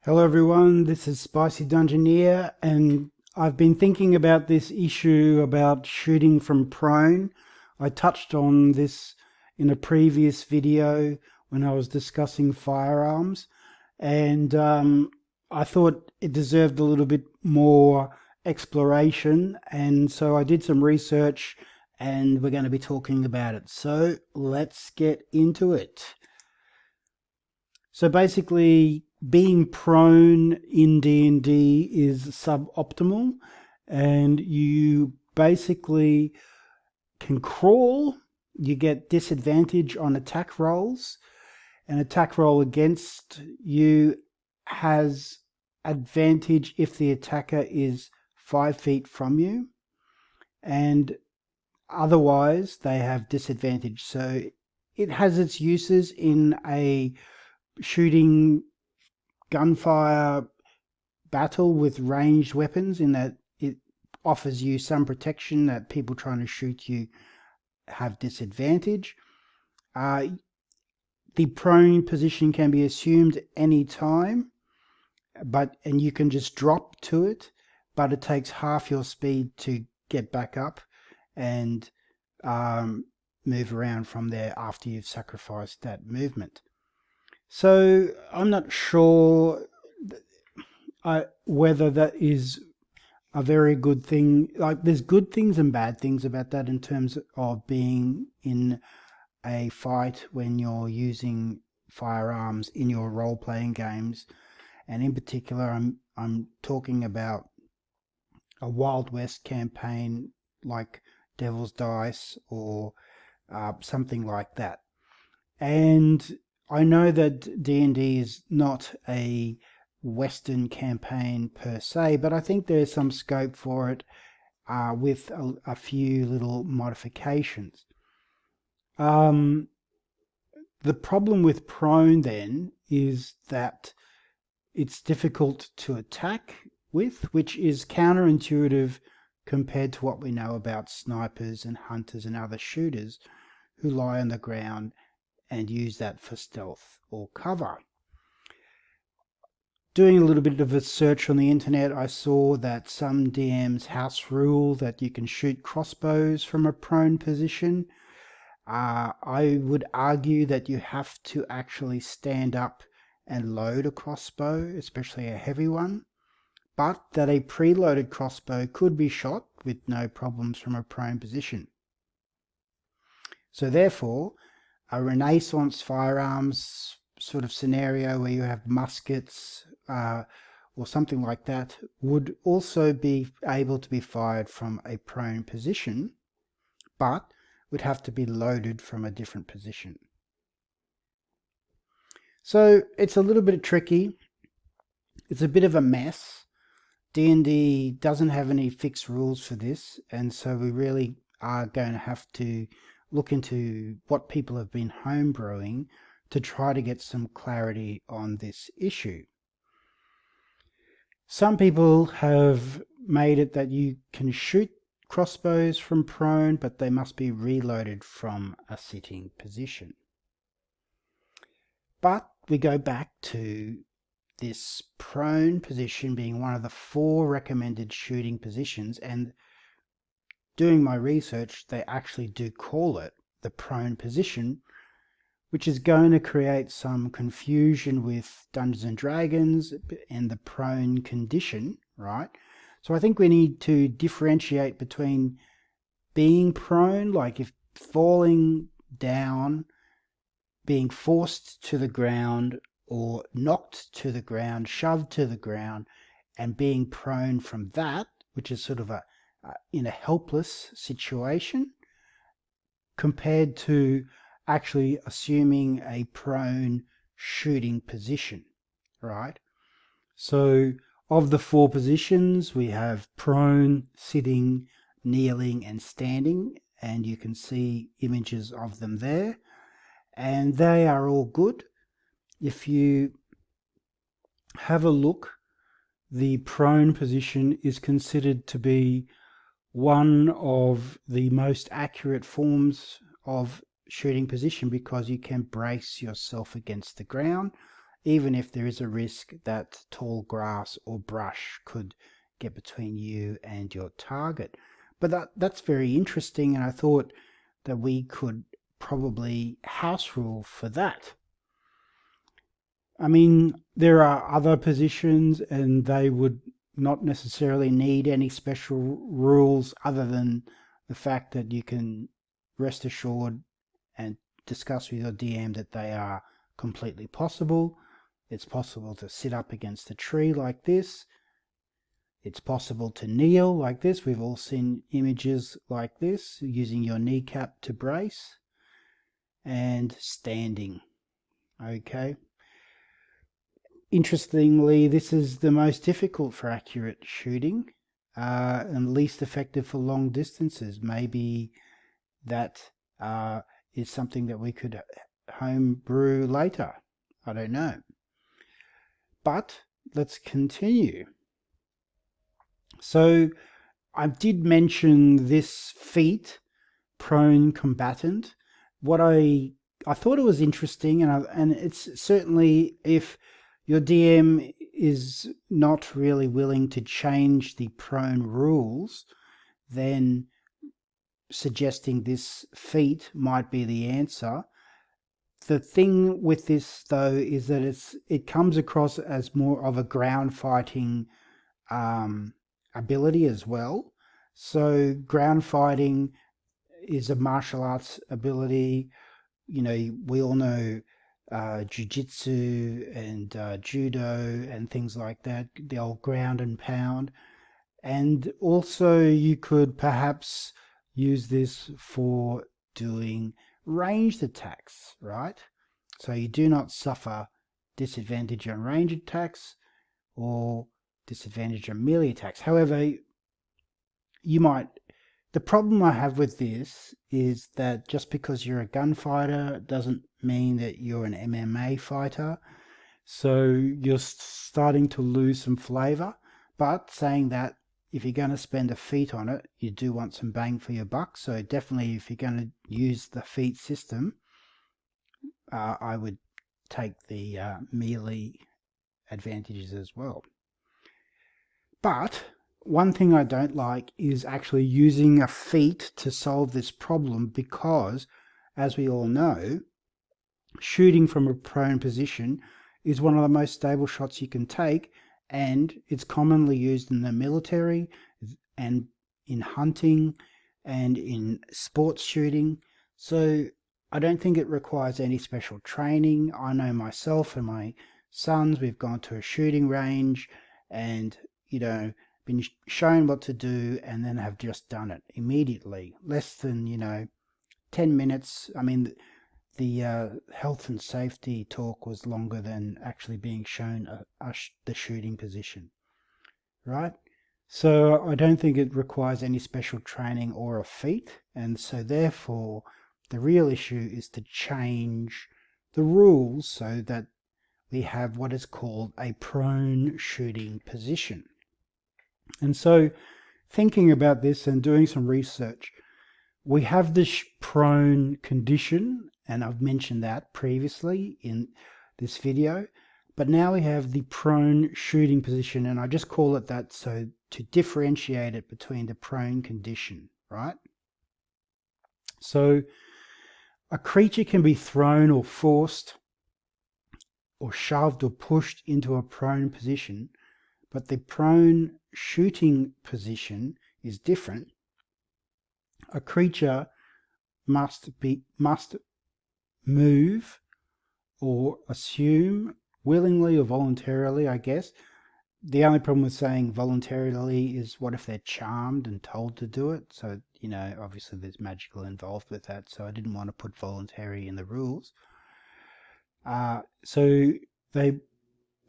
Hello everyone, this is Spicy Dungeoneer, and I've been thinking about this issue about shooting from prone. I touched on this in a previous video when I was discussing firearms, and I thought it deserved a little bit more exploration, and so I did some research and we're going to be talking about it. So let's get into it. So basically, being prone in D&D is suboptimal, and you basically can crawl. You get disadvantage on attack rolls. An attack roll against you has advantage if the attacker is 5 feet from you, and otherwise they have disadvantage. So it has its uses in a shooting gunfire battle with ranged weapons, in that it offers you some protection that people trying to shoot you have disadvantage. The prone position can be assumed any time, and you can just drop to it, but it takes half your speed to get back up and move around from there after you've sacrificed that movement. So I'm not sure whether that is a very good thing. Like, there's good things and bad things about that in terms of being in a fight when you're using firearms in your role-playing games, and in particular, I'm talking about a Wild West campaign like Devil's Dice or something like that. And I know that D&D is not a Western campaign per se, but I think there's some scope for it with a few little modifications. The problem with prone then is that it's difficult to attack with, which is counterintuitive compared to what we know about snipers and hunters and other shooters who lie on the ground and use that for stealth or cover. Doing a little bit of a search on the internet, I saw that some DMs house rule that you can shoot crossbows from a prone position. I would argue that you have to actually stand up and load a crossbow, especially a heavy one, but that a preloaded crossbow could be shot with no problems from a prone position. So therefore, a Renaissance firearms sort of scenario where you have muskets or something like that would also be able to be fired from a prone position, but would have to be loaded from a different position. So it's a little bit tricky. It's a bit of a mess. D&D doesn't have any fixed rules for this, and so we really are going to have to look into what people have been homebrewing to try to get some clarity on this issue. Some people have made it that you can shoot crossbows from prone, but they must be reloaded from a sitting position. But we go back to this prone position being one of the 4 recommended shooting positions, and doing my research, they actually do call it the prone position, which is going to create some confusion with Dungeons and Dragons and the prone condition, right? So I think we need to differentiate between being prone, like if falling down, being forced to the ground, or knocked to the ground, shoved to the ground, and being prone from that, which is sort of in a helpless situation, compared to actually assuming a prone shooting position, right? So of the 4 positions, we have prone, sitting, kneeling, and standing, and you can see images of them there, and they are all good. If you have a look, the prone position is considered to be one of the most accurate forms of shooting position because you can brace yourself against the ground. even if there is a risk that tall grass or brush could get between you and your target. But that's very interesting, and I thought that we could probably house rule for that. I mean, there are other positions and they would not necessarily need any special rules other than the fact that you can rest assured and discuss with your DM that they are completely possible. It's possible to sit up against a tree like this. It's possible to kneel like this. We've all seen images like this, using your kneecap to brace, and standing. Okay. Interestingly, this is the most difficult for accurate shooting and least effective for long distances. Maybe that is something that we could homebrew later. I don't know. But let's continue. So I did mention this feat, prone combatant. What I thought it was interesting, and it's certainly, if your DM is not really willing to change the prone rules, then suggesting this feat might be the answer. The thing with this, though, is that it comes across as more of a ground fighting ability as well. So ground fighting is a martial arts ability. You know, we all know jiu-jitsu and judo and things like that, the old ground and pound. And also you could perhaps use this for doing ranged attacks, right? So you do not suffer disadvantage on ranged attacks or disadvantage on melee attacks. However, the problem I have with this is that just because you're a gunfighter doesn't mean that you're an MMA fighter. So you're starting to lose some flavor. But saying that, if you're going to spend a feat on it, you do want some bang for your buck. So definitely, if you're going to use the feat system, I would take the melee advantages as well. But one thing I don't like is actually using a feat to solve this problem, because, as we all know, shooting from a prone position is one of the most stable shots you can take, and it's commonly used in the military and in hunting and in sports shooting. So I don't think it requires any special training. I know myself and my sons, we've gone to a shooting range and, been shown what to do and then have just done it immediately. Less than, 10 minutes. I mean, the health and safety talk was longer than actually being shown the shooting position, right? So I don't think it requires any special training or a feat, and so therefore the real issue is to change the rules so that we have what is called a prone shooting position. And so, thinking about this and doing some research, we have this prone condition, and I've mentioned that previously in this video, but now we have the prone shooting position, and I just call it that so to differentiate it between the prone condition, right? So a creature can be thrown or forced or shoved or pushed into a prone position, but the prone shooting position is different. A creature must move or assume, willingly or voluntarily, I guess. The only problem with saying voluntarily is, what if they're charmed and told to do it? So, obviously there's magical involved with that, so I didn't want to put voluntary in the rules. So they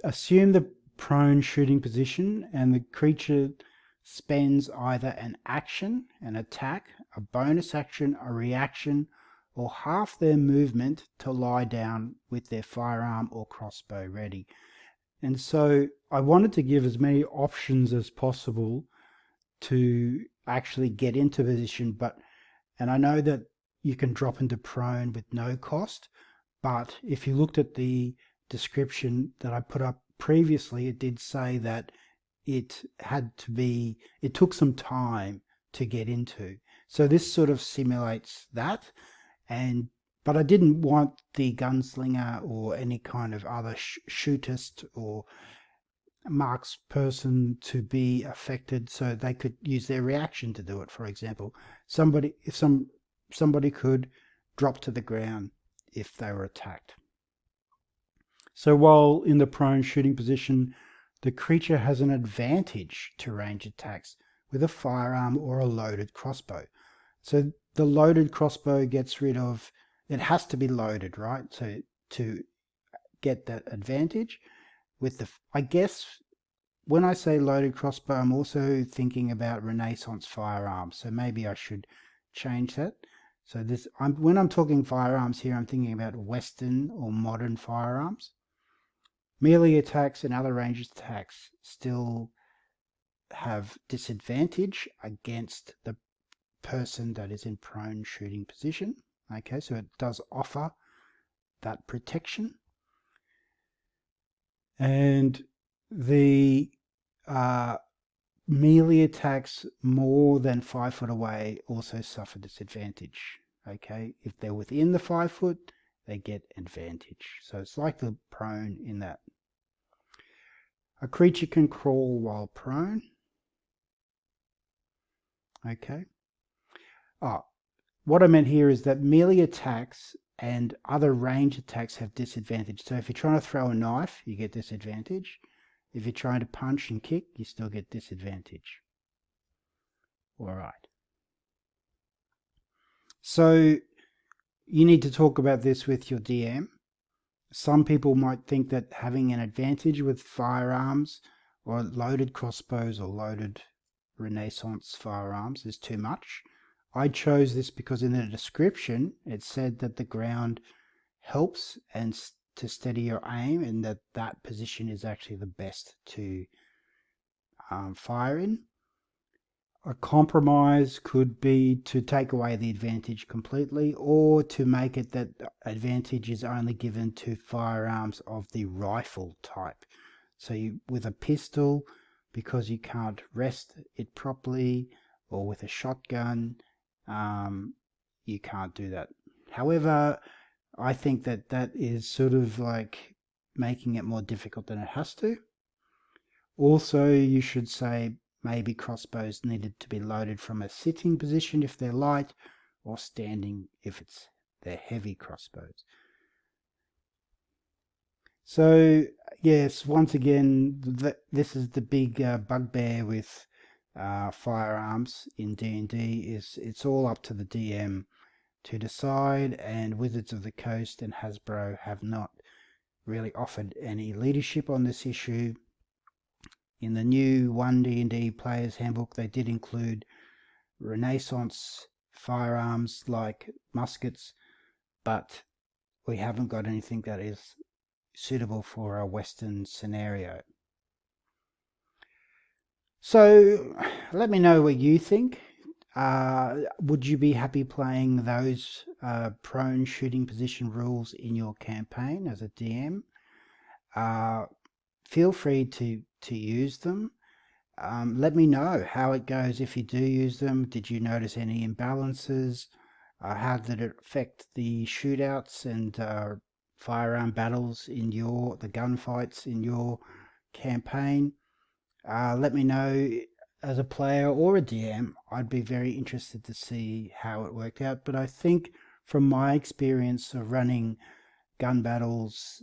assume the prone shooting position, and the creature spends either an action, an attack, a bonus action, a reaction, or half their movement to lie down with their firearm or crossbow ready. And so I wanted to give as many options as possible to actually get into position, and I know that you can drop into prone with no cost, but if you looked at the description that I put up previously, it did say that it took some time to get into. So this sort of simulates that. But I didn't want the gunslinger or any kind of other shootist or marks person to be affected, so they could use their reaction to do it. For example, somebody could drop to the ground if they were attacked. So while in the prone shooting position, the creature has an advantage to range attacks with a firearm or a loaded crossbow. So the loaded crossbow gets rid of, it has to be loaded, right? So to get that advantage with the, I guess when I say loaded crossbow, I'm also thinking about Renaissance firearms. So maybe I should change that. So when I'm talking firearms here, I'm thinking about Western or modern firearms. Melee attacks and other ranged attacks still have disadvantage against the person that is in prone shooting position. Okay, so it does offer that protection. And the melee attacks more than 5 foot away also suffer disadvantage. Okay, if they're within the 5 foot, they get advantage. So it's like the prone in that. A creature can crawl while prone. Okay. What I meant here is that melee attacks and other range attacks have disadvantage. So if you're trying to throw a knife, you get disadvantage. If you're trying to punch and kick, you still get disadvantage. All right. So you need to talk about this with your DM. Some people might think that having an advantage with firearms or loaded crossbows or loaded Renaissance firearms is too much. I chose this because in the description it said that the ground helps and to steady your aim, and that position is actually the best to fire in. A compromise could be to take away the advantage completely, or to make it that advantage is only given to firearms of the rifle type. So with a pistol, because you can't rest it properly, or with a shotgun, you can't do that. However, I think that is sort of like making it more difficult than it has to. Also, you should say maybe crossbows needed to be loaded from a sitting position if they're light, or standing if they're heavy crossbows. So yes, once again, this is the big bugbear with firearms in D&D, is it's all up to the DM to decide, and Wizards of the Coast and Hasbro have not really offered any leadership on this issue. In the new 1 D&D Player's Handbook, they did include Renaissance firearms like muskets, but we haven't got anything that is suitable for a Western scenario. So let me know what you think. Would you be happy playing those prone shooting position rules in your campaign as a DM? Feel free to use them. Let me know how it goes if you do use them. Did you notice any imbalances? How did it affect the shootouts and firearm battles in the gunfights in your campaign? Let me know as a player or a DM. I'd be very interested to see how it worked out. But I think from my experience of running gun battles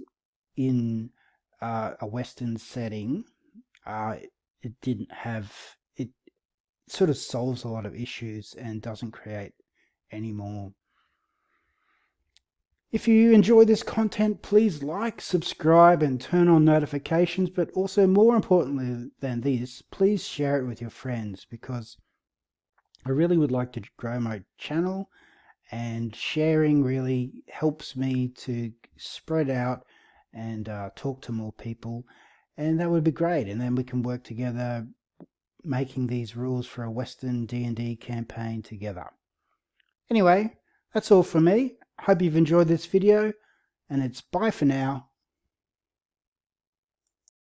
in a Western setting, it didn't have, it sort of solves a lot of issues and doesn't create any more. If you enjoy this content, please like, subscribe, and turn on notifications. But also, more importantly than this, please share it with your friends, because I really would like to grow my channel, and sharing really helps me to spread out and talk to more people, and that would be great. And then we can work together making these rules for a Western D&D campaign together. Anyway, that's all from me. Hope you've enjoyed this video, and it's bye for now.